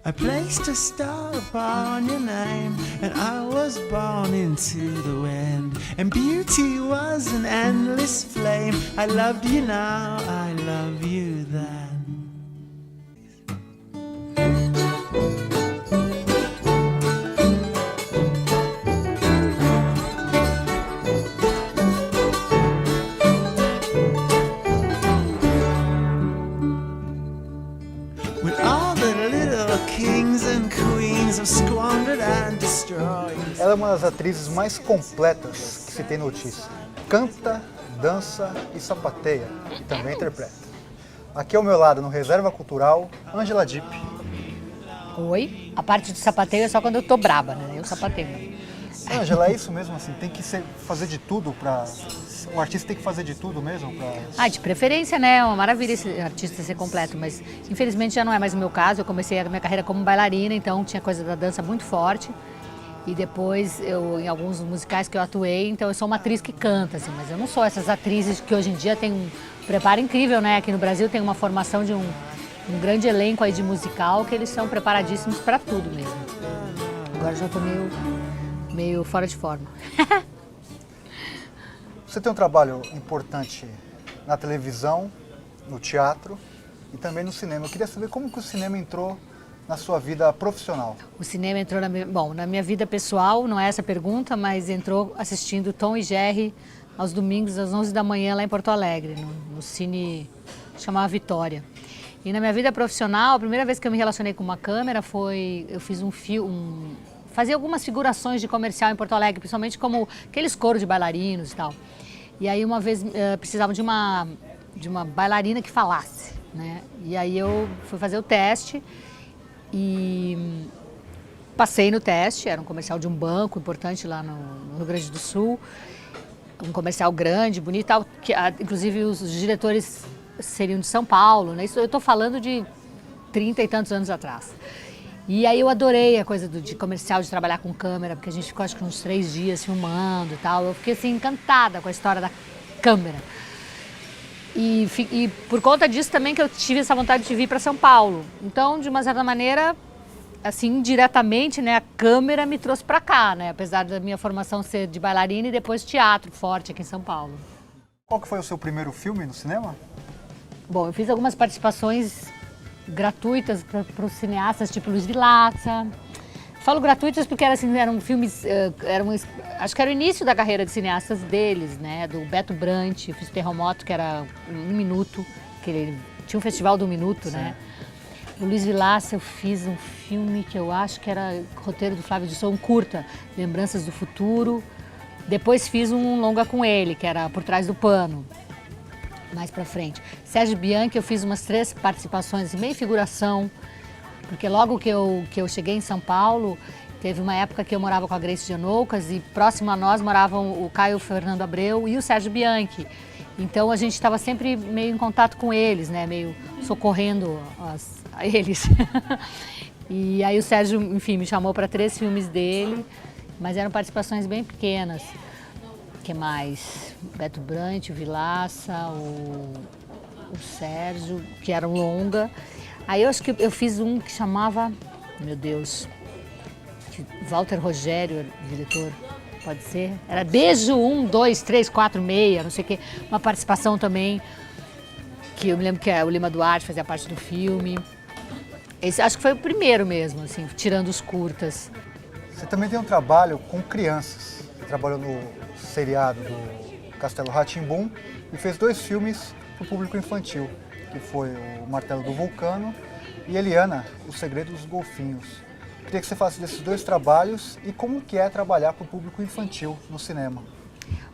I placed a star upon your name, and I was born into the wind, and beauty was an endless flame. I loved you now, I love you then. Ela é uma das atrizes mais completas que se tem notícia. Canta, dança e sapateia, e também interpreta. Aqui ao meu lado, no Reserva Cultural, Ângela Dipp. Oi? A parte de sapateio é só quando eu tô braba, né? Eu sapateio. Ângela, é isso mesmo assim? Tem que fazer de tudo pra... O artista tem que fazer de tudo mesmo pra... De preferência, né? É uma maravilha esse artista ser completo, mas infelizmente já não é mais o meu caso. Eu comecei a minha carreira como bailarina, então tinha coisa da dança muito forte. E depois, em alguns musicais que eu atuei, então eu sou uma atriz que canta, assim, mas eu não sou essas atrizes que hoje em dia tem um preparo incrível, né? Aqui no Brasil tem uma formação de um grande elenco aí de musical, que eles são preparadíssimos para tudo mesmo. Agora já tô meio fora de forma. Você tem um trabalho importante na televisão, no teatro e também no cinema. Eu queria saber como que o cinema entrou na sua vida profissional. O cinema entrou na minha vida pessoal, não é essa a pergunta, mas entrou assistindo Tom e Jerry aos domingos às 11 da manhã lá em Porto Alegre, no cine chamava Vitória. E na minha vida profissional, a primeira vez que eu me relacionei com uma câmera foi, eu fiz fazia algumas figurações de comercial em Porto Alegre, principalmente como aqueles coros de bailarinos e tal. E aí uma vez precisavam de uma bailarina que falasse, né? E aí eu fui fazer o teste e passei no teste, era um comercial de um banco importante lá no Rio Grande do Sul, um comercial grande, bonito, que inclusive os diretores seriam de São Paulo, né? Isso eu estou falando de 30 e tantos anos atrás. E aí eu adorei a coisa de comercial, de trabalhar com câmera, porque a gente ficou acho que uns 3 dias filmando e tal. Eu fiquei assim encantada com a história da câmera. E por conta disso também que eu tive essa vontade de vir para São Paulo. Então, de uma certa maneira, assim, indiretamente, né, a câmera me trouxe para cá, né? Apesar da minha formação ser de bailarina e depois teatro forte aqui em São Paulo. Qual que foi o seu primeiro filme no cinema? Bom, eu fiz algumas participações gratuitas para os cineastas, tipo Luiz Vilaça. Falo gratuitas porque eram filmes, acho que era o início da carreira de cineastas deles, né? Do Beto Brant, eu fiz Terremoto, que era 1 minuto, que ele tinha um festival do 1 minuto, sim, né? O Luiz Vilaça eu fiz um filme que eu acho que era roteiro do Flávio de Souza, um curta, Lembranças do Futuro. Depois fiz um longa com ele, que era Por Trás do Pano, mais pra frente. Sérgio Bianchi eu fiz umas 3 participações, meio figuração, porque logo que eu cheguei em São Paulo, teve uma época que eu morava com a Grace Janoucas e próximo a nós moravam o Caio Fernando Abreu e o Sérgio Bianchi. Então a gente estava sempre meio em contato com eles, né, meio socorrendo a eles. E aí o Sérgio, enfim, me chamou para 3 filmes dele, mas eram participações bem pequenas. O que mais? Beto Brant, o Vilaça, o Sérgio, que era um longa. Aí eu acho que eu fiz um que chamava, meu Deus, Walter Rogério, diretor, pode ser? Era Beijo 1, 2, 3, 4, meia, não sei o quê. Uma participação também, que eu me lembro que o Lima Duarte fazia parte do filme. Esse acho que foi o primeiro mesmo, assim, tirando os curtas. Você também tem um trabalho com crianças. Você trabalhou no seriado do Castelo Rá-Tim-Bum e fez 2 filmes para o público infantil, que foi o Martelo do Vulcano e Eliana, O Segredo dos Golfinhos. Queria que você falasse desses 2 trabalhos e como que é trabalhar para o público infantil no cinema.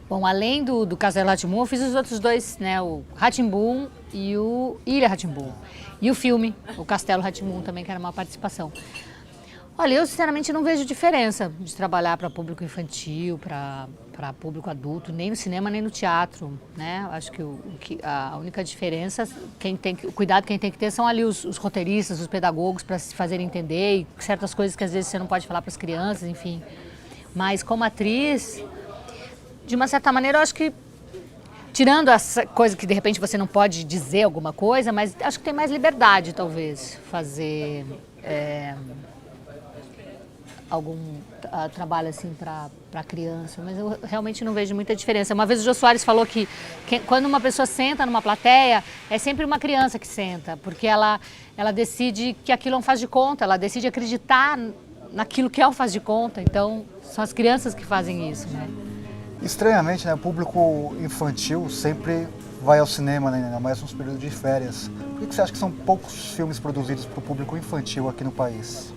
Bom, além do Castelo Rá-Tim-Bum, eu fiz os outros 2, né, o Rá-Tim-Bum e o Ilha Rá-Tim-Bum. E o filme, o Castelo Rá-Tim-Bum também, que era uma participação. Olha, eu sinceramente não vejo diferença de trabalhar para público infantil, para público adulto, nem no cinema, nem no teatro, né? Acho que a única diferença, o cuidado que quem tem que ter são ali os roteiristas, os pedagogos, para se fazerem entender, e certas coisas que às vezes você não pode falar para as crianças, enfim. Mas como atriz, de uma certa maneira, eu acho que, tirando essa coisa que de repente você não pode dizer alguma coisa, mas acho que tem mais liberdade, talvez, fazer algum trabalho assim para criança, mas eu realmente não vejo muita diferença. Uma vez o Jô Soares falou que quando uma pessoa senta numa plateia, é sempre uma criança que senta, porque ela decide que aquilo é um faz de conta, ela decide acreditar naquilo que é o faz de conta, então são as crianças que fazem isso, né? Estranhamente, né, o público infantil sempre vai ao cinema, né, ainda mais nos períodos de férias. Por que você acha que são poucos filmes produzidos para o público infantil aqui no país?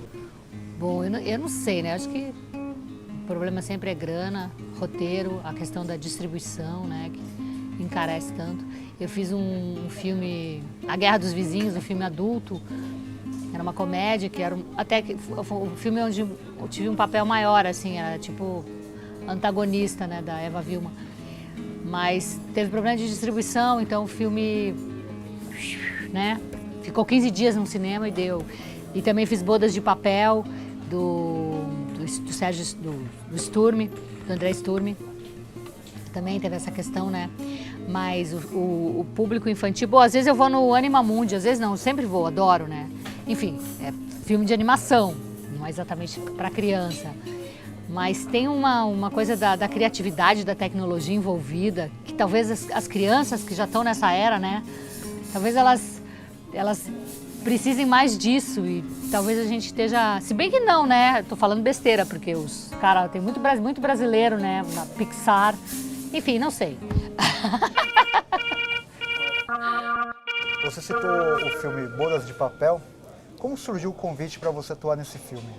Bom, eu não sei, né? Acho que o problema sempre é grana, roteiro, a questão da distribuição, né? Que encarece tanto. Eu fiz um filme, A Guerra dos Vizinhos, um filme adulto. Era uma comédia que era até que o filme onde eu tive um papel maior, assim, era tipo antagonista, né, da Eva Vilma. Mas teve problema de distribuição, então o filme, né, ficou 15 dias no cinema e deu. E também fiz Bodas de Papel, do Sérgio, do Sturme, do André Sturme. Também teve essa questão, né? Mas o público infantil... Bom, às vezes eu vou no Anima Mundi, às vezes não, eu sempre vou, adoro, né? Enfim, é filme de animação, não é exatamente para criança. Mas tem uma coisa da criatividade, da tecnologia envolvida, que talvez as crianças que já estão nessa era, né? Talvez elas precisem mais disso e talvez a gente esteja... Se bem que não, né? Tô falando besteira, porque os caras... Tem muito brasileiro, né? Na Pixar. Enfim, não sei. Você citou o filme Bodas de Papel. Como surgiu o convite para você atuar nesse filme?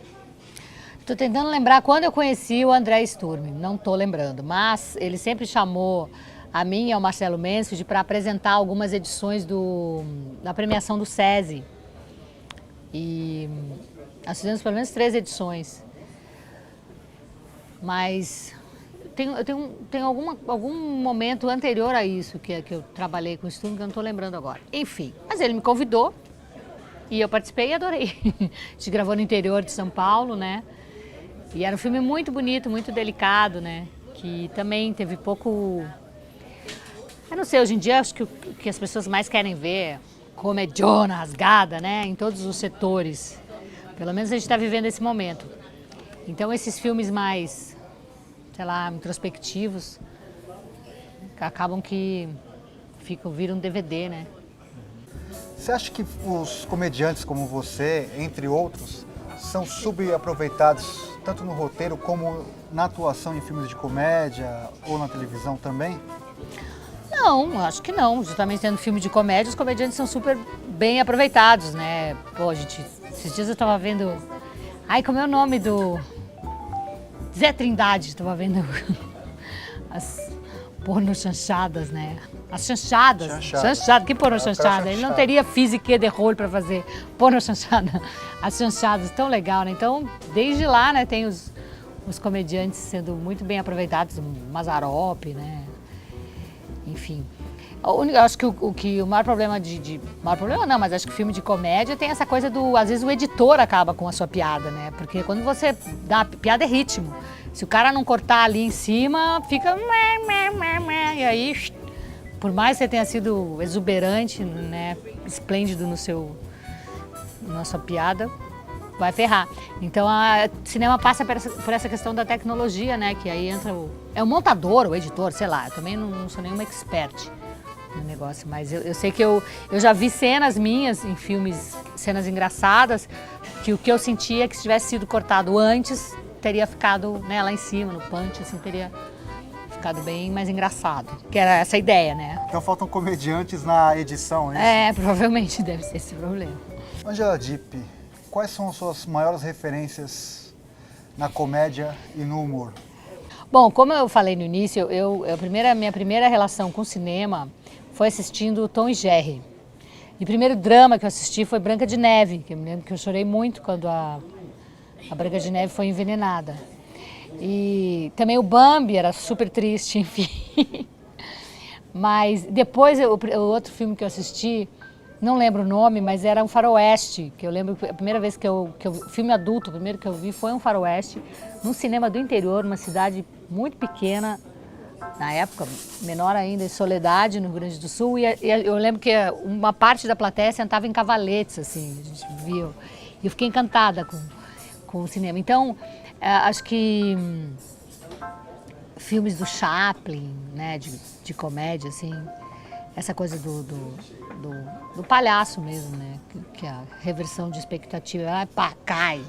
Estou tentando lembrar quando eu conheci o André Sturme. Não estou lembrando, mas ele sempre chamou a mim e ao Marcelo Mansfield para apresentar algumas edições da premiação do SESI. E nós fizemos pelo menos 3 edições. Mas eu tenho algum momento anterior a isso que eu trabalhei com o Sturme, que eu não estou lembrando agora. Enfim, mas ele me convidou e eu participei e adorei. A gente gravou no interior de São Paulo, né? E era um filme muito bonito, muito delicado, né? Que também teve pouco... Eu não sei, hoje em dia acho que o que as pessoas mais querem ver é comediona, rasgada, né? Em todos os setores. Pelo menos a gente está vivendo esse momento. Então esses filmes mais, sei lá, introspectivos, acabam que viram DVD, né? Você acha que os comediantes como você, entre outros, são subaproveitados tanto no roteiro como na atuação em filmes de comédia ou na televisão também? Não, acho que não. Justamente tendo filme de comédia, os comediantes são super bem aproveitados, né? Pô, gente, esses dias eu tava vendo... Ai, como é o nome do... Zé Trindade, tava vendo as pornochanchadas, né? As chanchadas. Chanchada. Que pornochanchada? Ele não teria física de rolo para fazer pornochanchada. As chanchadas, tão legal, né? Então, desde lá, né, tem os comediantes sendo muito bem aproveitados, o Mazzaropi, né? Enfim. Eu acho que o maior problema maior problema não, mas acho que filme de comédia tem essa coisa às vezes o editor acaba com a sua piada, né? Porque quando você dá... Piada é ritmo. Se o cara não cortar ali em cima, fica... E aí, por mais que você tenha sido exuberante, né? Esplêndido na sua piada, vai ferrar. Então, o cinema passa por essa questão da tecnologia, né? Que aí entra é o montador, o editor, sei lá. Eu também não sou nenhuma expert no negócio, mas eu sei que eu já vi cenas minhas em filmes, cenas engraçadas, que o que eu sentia é que se tivesse sido cortado antes, teria ficado, né, lá em cima, no punch, assim, teria ficado bem mais engraçado. Que era essa a ideia, né? Então faltam comediantes na edição, é isso? É, provavelmente deve ser esse o problema. Angela Dipp, quais são as suas maiores referências na comédia e no humor? Bom, como eu falei no início, minha primeira relação com o cinema foi assistindo Tom e Jerry. E o primeiro drama que eu assisti foi Branca de Neve, que eu me lembro que eu chorei muito quando a Branca de Neve foi envenenada. E também o Bambi era super triste, enfim. Mas depois, o outro filme que eu assisti, não lembro o nome, mas era um faroeste, que eu lembro que a primeira vez filme adulto, o primeiro que eu vi foi um faroeste, num cinema do interior, numa cidade muito pequena, na época, menor ainda, em Soledade, no Rio Grande do Sul, e eu lembro que uma parte da plateia sentava em cavaletes, assim, a gente viu. E eu fiquei encantada com o cinema. Então, acho que filmes do Chaplin, né, de comédia, assim, essa coisa do palhaço mesmo, né, que a reversão de expectativa, pá, cai,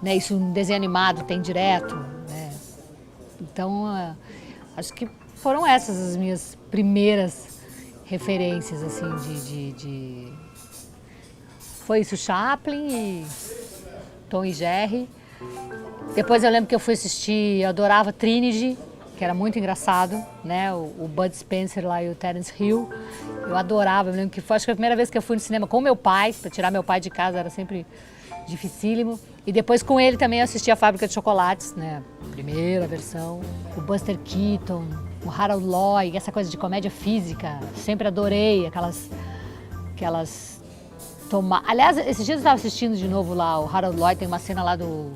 né, isso no desenho animado tem direto, né. Então, acho que foram essas as minhas primeiras referências, assim, Foi isso, Chaplin e Tom e Jerry. Depois eu lembro que eu fui assistir, eu adorava Trinity, que era muito engraçado, né? O Bud Spencer lá e o Terence Hill. Eu adorava, eu lembro que foi, acho que a primeira vez que eu fui no cinema com meu pai, para tirar meu pai de casa era sempre dificílimo. E depois com ele também eu assisti a Fábrica de Chocolates, né? Primeira versão. O Buster Keaton, o Harold Lloyd, essa coisa de comédia física. Sempre adorei aquelas Aliás, esses dias eu estava assistindo de novo lá, o Harold Lloyd tem uma cena lá do...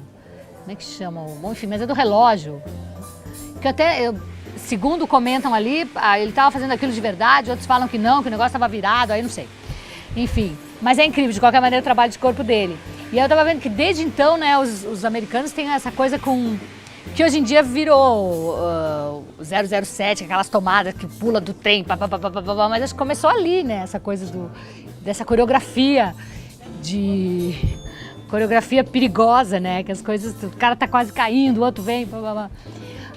Como é que chama? Bom, enfim, mas é do relógio. Que até, segundo comentam ali, ele estava fazendo aquilo de verdade, outros falam que não, que o negócio estava virado, aí não sei. Enfim, mas é incrível, de qualquer maneira, o trabalho de corpo dele. E aí eu estava vendo que desde então, né, os americanos têm essa coisa com... Que hoje em dia virou 007, aquelas tomadas que pula do trem, mas acho que começou ali, né, essa coisa dessa coreografia coreografia perigosa, né, que as coisas, o cara tá quase caindo, o outro vem,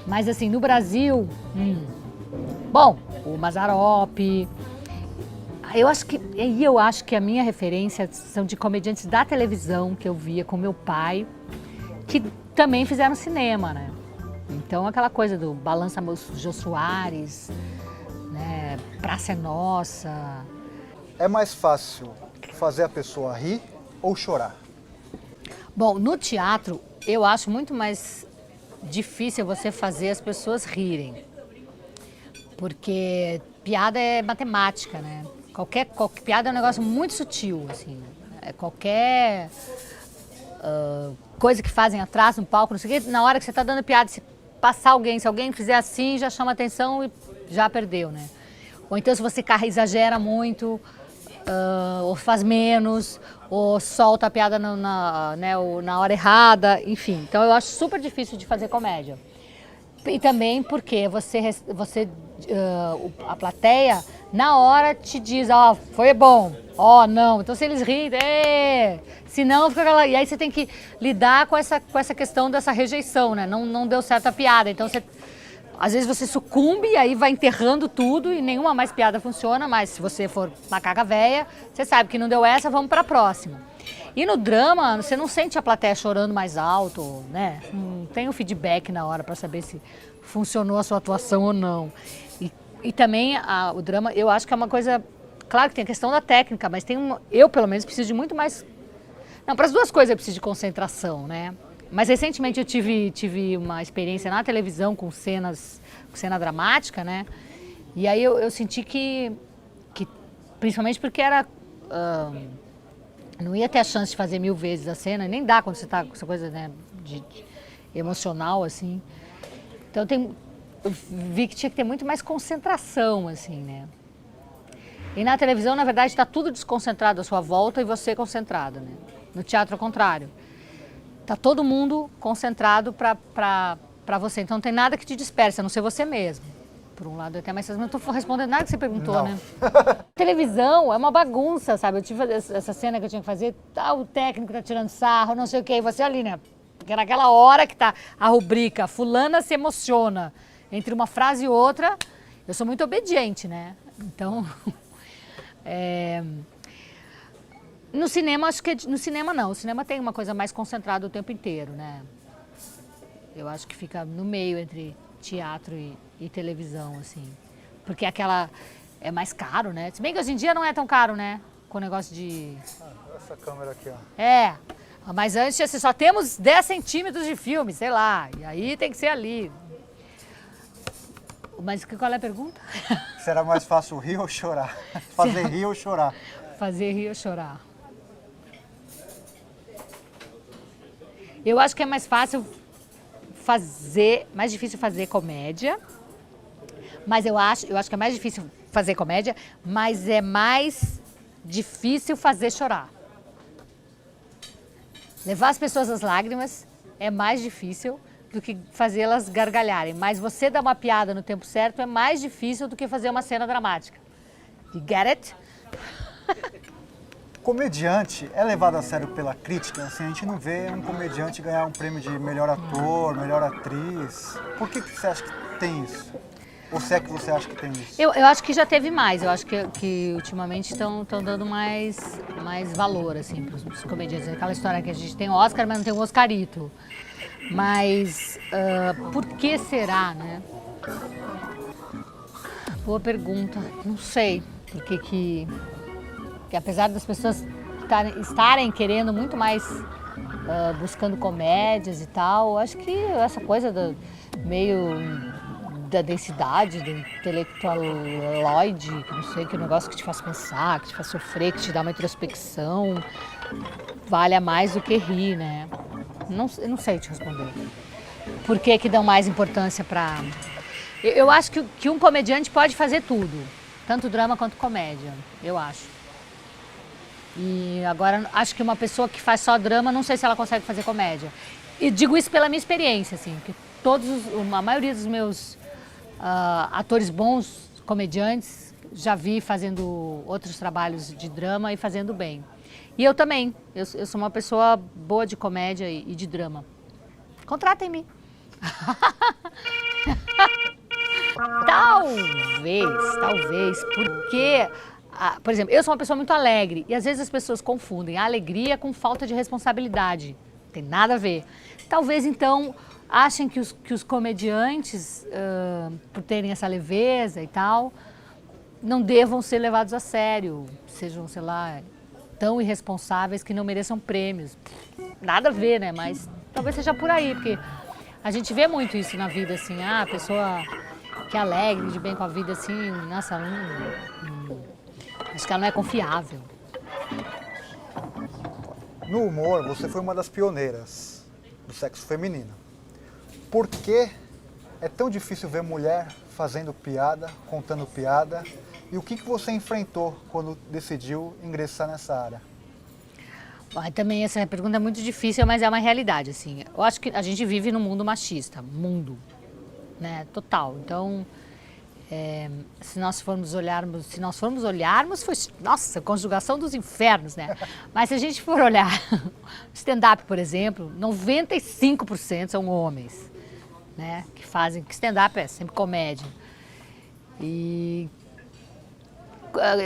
Mas assim, no Brasil, bom, o Mazzaropi, eu acho que a minha referência são de comediantes da televisão que eu via com meu pai, que também fizeram cinema, né? Então aquela coisa do Balança Jô Soares, né? Praça é Nossa. É mais fácil fazer a pessoa rir ou chorar? Bom, no teatro eu acho muito mais difícil você fazer as pessoas rirem, porque piada é matemática, né? Qualquer piada é um negócio muito sutil, assim. Qualquer coisa que fazem atrás no palco, não sei o quê, na hora que você está dando piada, se passar alguém, se alguém fizer assim, já chama atenção e já perdeu, né? Ou então se você exagera muito, ou faz menos, ou solta a piada na hora errada, enfim. Então eu acho super difícil de fazer comédia. E também porque a plateia, na hora te diz, ó, foi bom, ó, não. Então se eles riem, se não, fica aquela... E aí você tem que lidar com essa questão dessa rejeição, né? Não deu certo a piada. Então às vezes você sucumbe e aí vai enterrando tudo e nenhuma mais piada funciona, mas se você for macaca véia, você sabe que não deu essa, vamos pra próxima. E no drama, você não sente a plateia chorando mais alto, né? Não tem o feedback na hora para saber se funcionou a sua atuação ou não. E também o drama, eu acho que é uma coisa... Claro que tem a questão da técnica, mas eu, pelo menos, preciso de muito mais... Não, para as duas coisas eu preciso de concentração, né? Mas recentemente eu tive uma experiência na televisão com cena dramática, né? E aí eu senti que principalmente porque era... não ia ter a chance de fazer 1000 vezes a cena, nem dá quando você está com essa coisa, né, de emocional, assim. Então eu vi que tinha que ter muito mais concentração, assim, né. E na televisão, na verdade, está tudo desconcentrado à sua volta e você concentrado, né. No teatro, ao contrário. Está todo mundo concentrado para você, então não tem nada que te disperse, a não ser você mesmo. Por um lado, até, mas eu não estou respondendo nada que você perguntou, não. Né? Televisão é uma bagunça, sabe? Eu tive essa cena que eu tinha que fazer, o técnico tá tirando sarro, não sei o quê, e você ali, né? Porque naquela hora que tá a rubrica, fulana se emociona, entre uma frase e outra, eu sou muito obediente, né? Então, no cinema, acho que no cinema não, o cinema tem uma coisa mais concentrada o tempo inteiro, né? Eu acho que fica no meio entre teatro e televisão, assim. Porque é mais caro, né? Se bem que hoje em dia não é tão caro, né? Com o negócio de... essa câmera aqui, ó. Mas antes assim, só temos 10 centímetros de filme, sei lá. E aí tem que ser ali. Mas qual é a pergunta? Será mais fácil rir ou chorar? Fazer rir ou chorar? Fazer rir ou chorar. Eu acho que é mais fácil mais difícil fazer comédia, mas eu acho que é mais difícil fazer comédia, mas é mais difícil fazer chorar. Levar as pessoas às lágrimas é mais difícil do que fazê-las gargalharem. Mas você dar uma piada no tempo certo é mais difícil do que fazer uma cena dramática. You get it? Comediante é levado a sério pela crítica? Assim, a gente não vê um comediante ganhar um prêmio de melhor ator, melhor atriz. Por que você acha que tem isso? Ou se é que você acha que tem isso? Eu acho que já teve mais. Eu acho que ultimamente estão dando mais valor assim, para os comediantes. Aquela história que a gente tem Oscar, mas não tem um Oscarito. Mas por que será, né? Boa pergunta. Não sei. Por que apesar das pessoas estarem querendo muito mais buscando comédias e tal, acho que essa coisa da densidade, do intelectualoide, que não sei, que é um negócio que te faz pensar, que te faz sofrer, que te dá uma introspecção, vale mais do que rir, né? Eu não sei te responder. Por que dão mais importância para... Eu acho que um comediante pode fazer tudo, tanto drama quanto comédia, eu acho. E agora, acho que uma pessoa que faz só drama, não sei se ela consegue fazer comédia. E digo isso pela minha experiência, assim, que a maioria dos meus atores bons, comediantes, já vi fazendo outros trabalhos de drama e fazendo bem. E eu também, eu sou uma pessoa boa de comédia e de drama. Contratem-me. Talvez, porque, por exemplo, eu sou uma pessoa muito alegre e às vezes as pessoas confundem a alegria com falta de responsabilidade. Não tem nada a ver. Talvez, então, achem que os comediantes, por terem essa leveza e tal, não devam ser levados a sério, sejam, sei lá, tão irresponsáveis que não mereçam prêmios. Nada a ver, né? Mas talvez seja por aí, porque a gente vê muito isso na vida, assim, a pessoa que é alegre, de bem com a vida, assim, nossa, acho que ela não é confiável. No humor, você foi uma das pioneiras do sexo feminino. Por que é tão difícil ver mulher fazendo piada, contando piada? E o que você enfrentou quando decidiu ingressar nessa área? Também essa pergunta é muito difícil, mas é uma realidade, assim. Eu acho que a gente vive num mundo machista, né, total. Então, se nós formos olharmos, foi, nossa, conjugação dos infernos, né? Mas se a gente for olhar stand-up, por exemplo, 95% são homens, né? Que stand-up é sempre comédia. E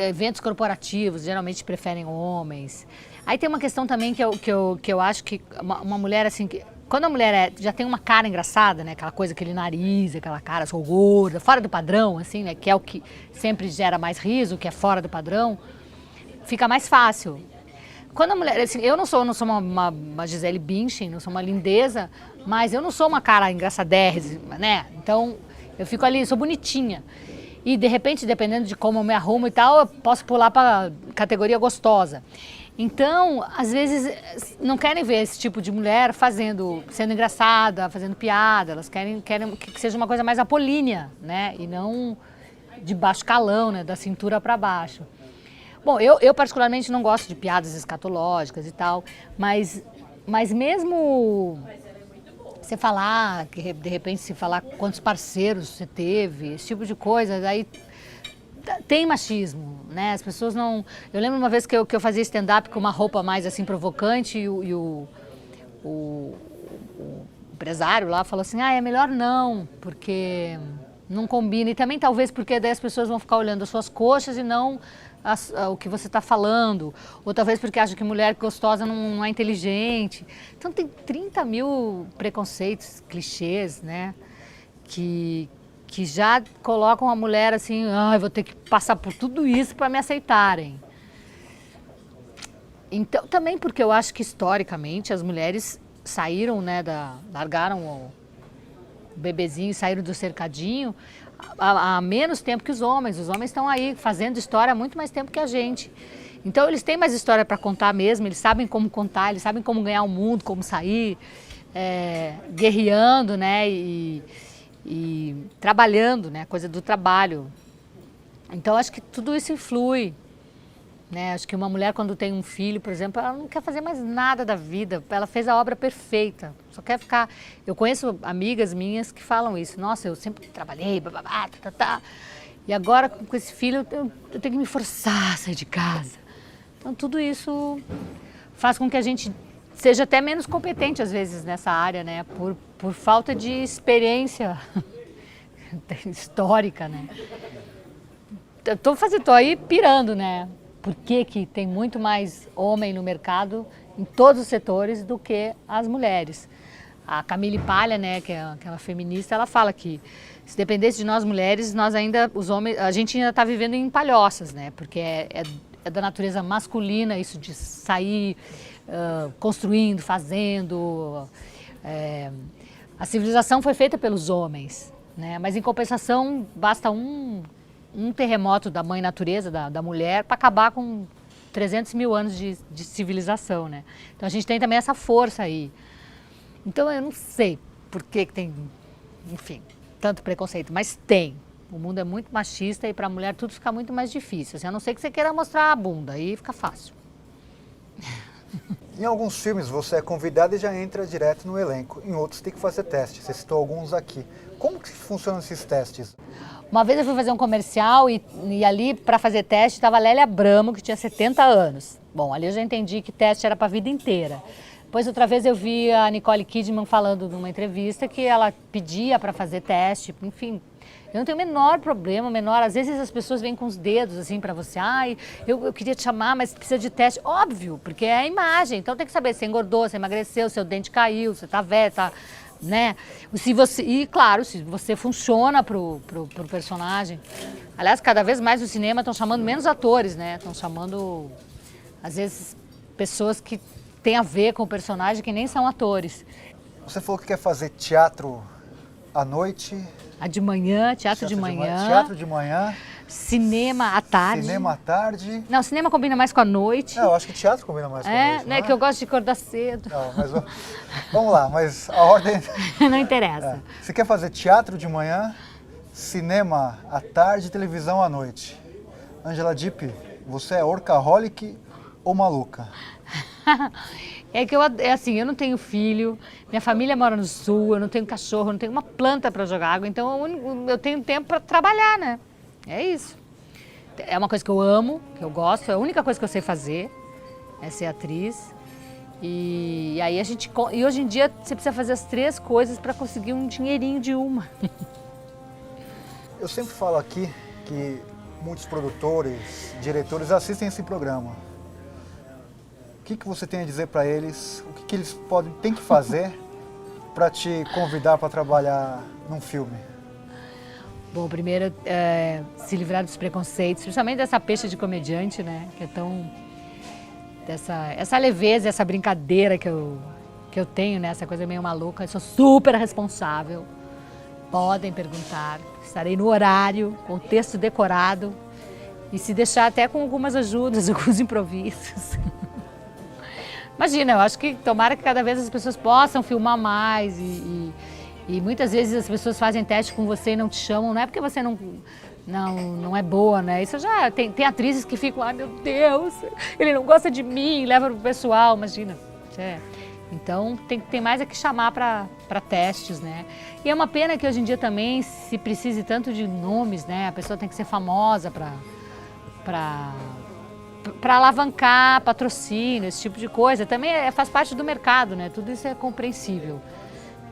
eventos corporativos geralmente preferem homens. Aí tem uma questão também que eu acho que uma mulher assim, quando a mulher já tem uma cara engraçada, né, aquela coisa, aquele nariz, aquela cara, sou gorda, fora do padrão, assim, né, que é o que sempre gera mais riso, que é fora do padrão, fica mais fácil. Quando a mulher, assim, eu não sou uma Gisele Bündchen, não sou uma lindeza, mas eu não sou uma cara engraçadérrima, né? Então eu fico ali, sou bonitinha. E de repente, dependendo de como eu me arrumo e tal, eu posso pular para categoria gostosa. Então, às vezes, não querem ver esse tipo de mulher sendo engraçada, fazendo piada. Elas querem que seja uma coisa mais apolínea, né? E não de baixo calão, né? Da cintura para baixo. Bom, eu particularmente não gosto de piadas escatológicas e tal, mas mesmo você falar, de repente se falar quantos parceiros você teve, esse tipo de coisa, daí tem machismo, né? As pessoas não... Eu lembro uma vez que eu fazia stand-up com uma roupa mais assim provocante e o empresário lá falou assim, é melhor não, porque não combina. E também talvez porque daí as pessoas vão ficar olhando as suas coxas e não o que você está falando. Ou talvez porque acham que mulher gostosa não é inteligente. Então tem 30 mil preconceitos, clichês, né? Que já colocam a mulher assim, vou ter que passar por tudo isso para me aceitarem. Então, também porque eu acho que historicamente as mulheres saíram, né, largaram o bebezinho, saíram do cercadinho há menos tempo que os homens. Os homens estão aí fazendo história há muito mais tempo que a gente. Então eles têm mais história para contar mesmo, eles sabem como contar, eles sabem como ganhar o mundo, como sair, guerreando, né, e trabalhando, né, a coisa do trabalho. Então acho que tudo isso influi, né? Acho que uma mulher quando tem um filho, por exemplo, ela não quer fazer mais nada da vida. Ela fez a obra perfeita, só quer ficar... Eu conheço amigas minhas que falam isso. Nossa, eu sempre trabalhei, bababá, tá. E agora com esse filho eu tenho que me forçar a sair de casa. Então tudo isso faz com que a gente seja até menos competente às vezes nessa área, né? Por falta de experiência histórica, né? Tô aí pirando, né? Por que tem muito mais homem no mercado em todos os setores do que as mulheres? A Camille Paglia, né, que é aquela feminista, ela fala que se dependesse de nós mulheres, nós ainda, os homens, a gente ainda está vivendo em palhoças, né? Porque é da natureza masculina isso de sair construindo, fazendo. A civilização foi feita pelos homens, né? Mas em compensação basta um terremoto da mãe natureza, da mulher, para acabar com 300 mil anos de civilização, né? Então a gente tem também essa força aí. Então eu não sei por que tem, enfim, tanto preconceito, mas tem. O mundo é muito machista e para a mulher tudo fica muito mais difícil. Assim, a não ser que você queira mostrar a bunda, aí fica fácil. Em alguns filmes você é convidado e já entra direto no elenco. Em outros tem que fazer teste. Você citou alguns aqui. Como que funcionam esses testes? Uma vez eu fui fazer um comercial e ali para fazer teste estava a Lélia Abramo, que tinha 70 anos. Bom, ali eu já entendi que teste era para a vida inteira. Depois outra vez eu vi a Nicole Kidman falando numa entrevista que ela pedia para fazer teste, enfim. Eu não tenho o menor problema, às vezes as pessoas vêm com os dedos assim para você, eu queria te chamar, mas precisa de teste. Óbvio, porque é a imagem, então tem que saber se engordou, se emagreceu, se o dente caiu, se tá velho, tá, né? E claro, se você funciona pro personagem. Aliás, cada vez mais no cinema estão chamando menos atores, né? Estão chamando, às vezes, pessoas que têm a ver com o personagem que nem são atores. Você falou que quer fazer teatro à noite. A de manhã, teatro de manhã. Teatro de manhã. Cinema à tarde. Cinema à tarde. Não, cinema combina mais com a noite. Eu acho que teatro combina mais com a noite. Né? Que eu gosto de acordar cedo. Não, mas vamos lá, mas a ordem... Não interessa. Você quer fazer teatro de manhã, cinema à tarde, televisão à noite. Angela Dipp, você é workaholic ou maluca? É que eu não tenho filho, minha família mora no sul, eu não tenho cachorro, eu não tenho uma planta para jogar água, então eu tenho tempo para trabalhar, né? É isso. É uma coisa que eu amo, que eu gosto, é a única coisa que eu sei fazer, é ser atriz. E aí e hoje em dia você precisa fazer as 3 coisas para conseguir um dinheirinho de uma. Eu sempre falo aqui que muitos produtores, diretores assistem esse programa. O que você tem a dizer para eles? O que eles têm que fazer para te convidar para trabalhar num filme? Bom, primeiro, se livrar dos preconceitos, principalmente dessa peixe de comediante, né? Que é tão... Essa leveza, essa brincadeira que eu tenho, né? Essa coisa meio maluca. Eu sou super responsável. Podem perguntar. Estarei no horário, com o texto decorado. E se deixar até com algumas ajudas, alguns improvisos. Imagina, eu acho que tomara que cada vez as pessoas possam filmar mais e muitas vezes as pessoas fazem teste com você e não te chamam, não é porque você não é boa, né? Isso já tem atrizes que ficam, ai meu Deus, ele não gosta de mim, leva pro pessoal, imagina. Então tem mais é que chamar para testes, né? E é uma pena que hoje em dia também se precise tanto de nomes, né? A pessoa tem que ser famosa para alavancar patrocínio, esse tipo de coisa. Também faz parte do mercado, né? Tudo isso é compreensível.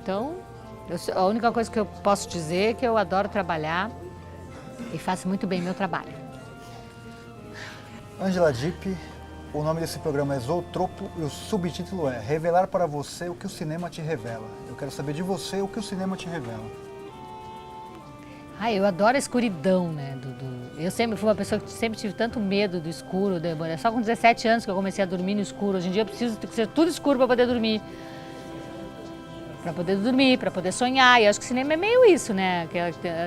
Então, a única coisa que eu posso dizer é que eu adoro trabalhar e faço muito bem meu trabalho. Angela Dipp, o nome desse programa é Zootropo e o subtítulo é Revelar para você o que o cinema te revela. Eu quero saber de você o que o cinema te revela. Eu adoro a escuridão, né? Eu sempre fui uma pessoa que sempre tive tanto medo do escuro. É só com 17 anos que eu comecei a dormir no escuro. Hoje em dia eu preciso ser tudo escuro para poder dormir. Para poder sonhar. E acho que cinema é meio isso, né?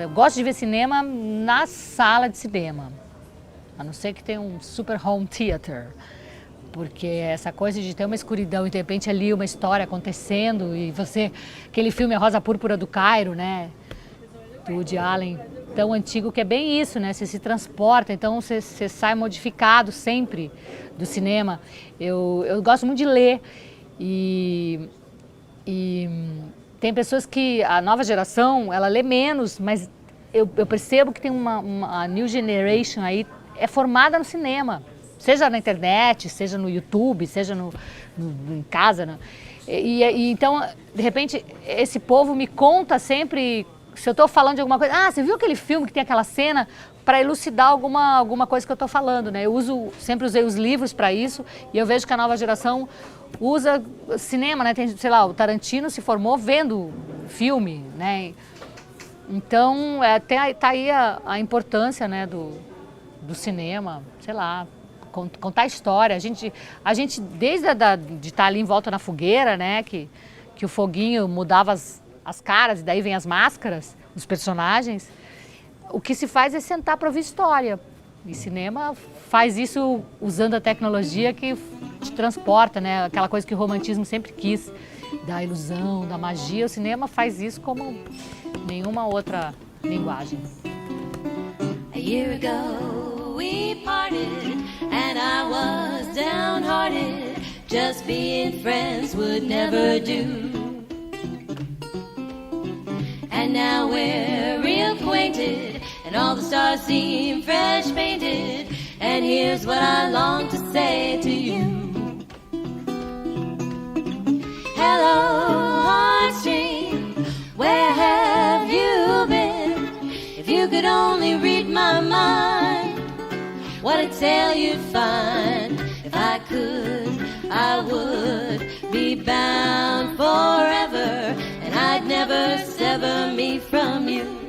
Eu gosto de ver cinema na sala de cinema. A não ser que tenha um super home theater. Porque essa coisa de ter uma escuridão e de repente ali uma história acontecendo e aquele filme A Rosa Púrpura do Cairo, né? Do Woody Allen, tão antigo que é bem isso, né? Você se transporta, então você sai modificado sempre do cinema. Eu gosto muito de ler e tem pessoas que a nova geração, ela lê menos, mas eu percebo que tem uma new generation aí, é formada no cinema, seja na internet, seja no YouTube, seja em casa, né? Então, de repente, esse povo me conta sempre, se eu estou falando de alguma coisa, você viu aquele filme que tem aquela cena, para elucidar alguma coisa que eu estou falando, né? Sempre usei os livros para isso, e eu vejo que a nova geração usa cinema, né? Tem, sei lá, o Tarantino se formou vendo filme, né? Então, tá aí a importância, né, do cinema, sei lá, contar história. A gente desde de estar ali em volta na fogueira, né, que o foguinho mudava as caras e daí vem as máscaras dos personagens, o que se faz é sentar para ouvir história. E cinema faz isso usando a tecnologia que te transporta, né, aquela coisa que o romantismo sempre quis, da ilusão, da magia. O cinema faz isso como nenhuma outra linguagem. A year ago we parted and I was downhearted. Just being friends would never do. And now we're reacquainted and all the stars seem fresh painted. And here's what I long to say to you. Hello, heartstring, where have you been? If you could only read my mind, what a tale you'd find. If I could, I would be bound forever, and I'd never sever me from you.